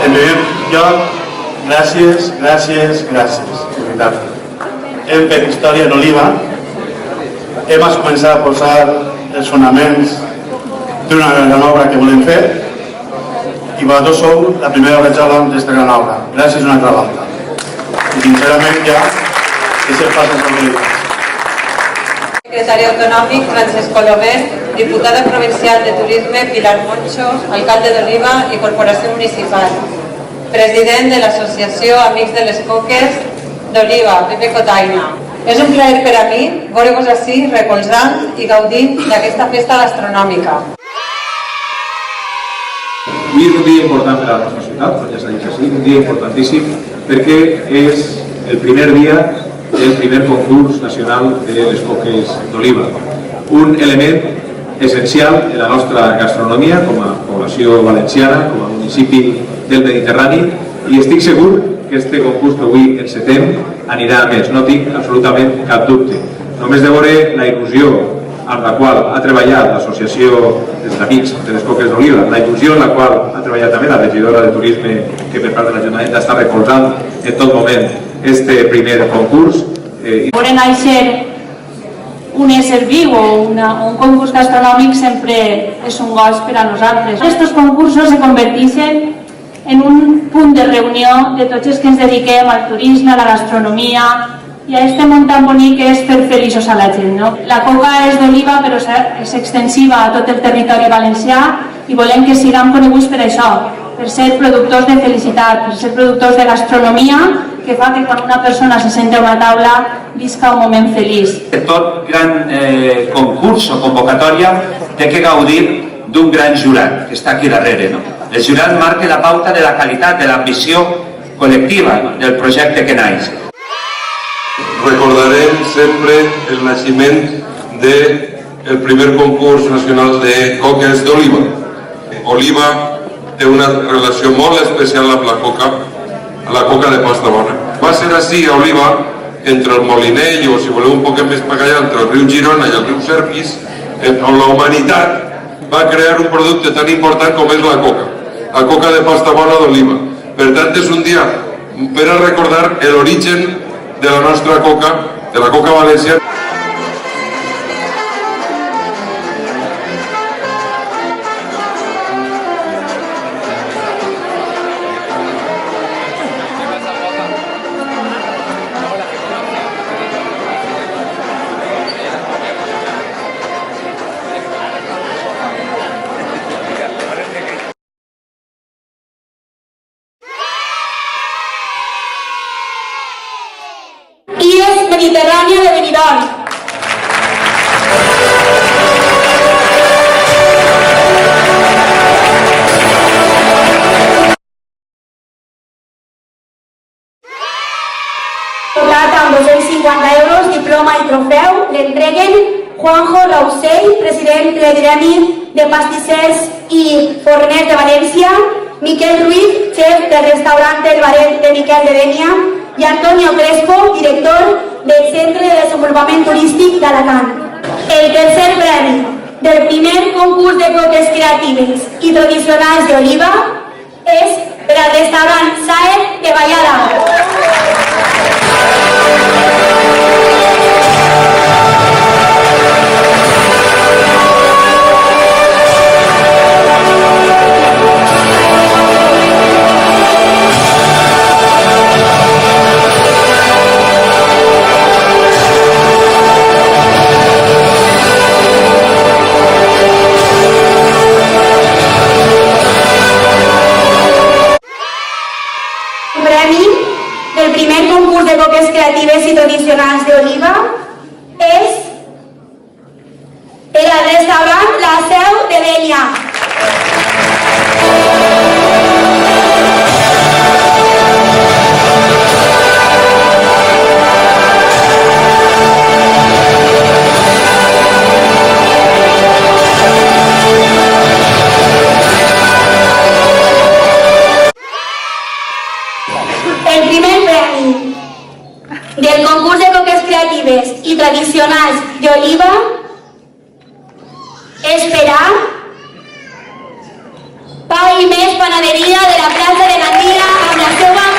En primer lloc, gràcies, de veritat. Hem fet història en Oliva, hem començat a posar els fonaments d'una gran obra que volem fer i vosaltres sou la primera rajola d'aquesta gran obra. Gràcies una altra volta. I sincerament ja és el pas a realitat. Secretari autonòmic Francesc Colomer, diputada provincial de Turisme Pilar Moncho, alcalde d'Oliva i corporació municipal, president de l'associació Amics de les Coques d'Oliva, Pepe Cotaina. És un plaer per a mi veure-vos ací recolzant i gaudint d'aquesta festa gastronòmica. Avui és un dia important per a la nostra ciutat, ja s'ha dit així, un dia importantíssim perquè és el primer dia del primer concurs nacional de les coques d'Oliva. Un element essencial en la nostra gastronomia com a població valenciana, com a municipi del Mediterrani, i estic segur que este concurs que avui encetem anirà a més, no tinc absolutament cap dubte. Només de veure la il·lusió amb la qual ha treballat l'associació dels Amics de les Coques d'Oliva, la il·lusió en la qual ha treballat també la regidora de Turisme que per part de l'Ajuntament està recolzant en tot moment este primer concurs. Veure néixer un ésser viu o un concurs gastronòmic sempre és un goig per a nosaltres. Estos concursos se converteixen en un punt de reunió de tots els que ens dediquem al turisme, a la gastronomia i a este món tan bonic que és fer feliços a la gent. La coca és d'Oliva però és extensiva a tot el territori valencià i volem que siguem coneguts per això, per ser productors de felicitat, per ser productors de gastronomia que fa que quan una persona se senta a una taula visca un moment feliç. Tot gran concurs o convocatòria té que gaudir d'un gran jurat que està aquí darrere. El jurat marca la pauta de la qualitat, de l'ambició col·lectiva del projecte que naix. Recordarem sempre el naixement del primer concurs nacional de coques d'Oliva. Oliva té una relació molt especial amb la coca de pasta bona. Va ser així a Oliva, entre el Molinell o si voleu un poc més per allà, entre el riu Girona i el riu Serpis, on la humanitat va crear un producte tan important com és la coca de pasta bona d'Oliva. Per tant, és un dia per a recordar l'origen de la nostra coca, de la coca valenciana. Mediterrània de Benidorm. Dotat amb 250 euros, diploma i trofeu, l'entreguen Juanjo Rausell, president del Gremi de Pastissers i Forners de València, Miquel Ruiz, xef del restaurant El Baret de Miquel de Dénia, i Antonio Crespo, director del Centre de Desenvolupament Turístic d'Alacant. El tercer premi del primer concurs de coques creatives i tradicionals d'Oliva és per al restaurant Saer de Vallada. El primer concurs de coques creatives i tradicionals d'Oliva és per al restaurant La Seu de Dénia. El primer premi del concurs de coques creatives i tradicionals d'Oliva és per a Pa i Més Panaderia de la plaça de Gandia amb la seva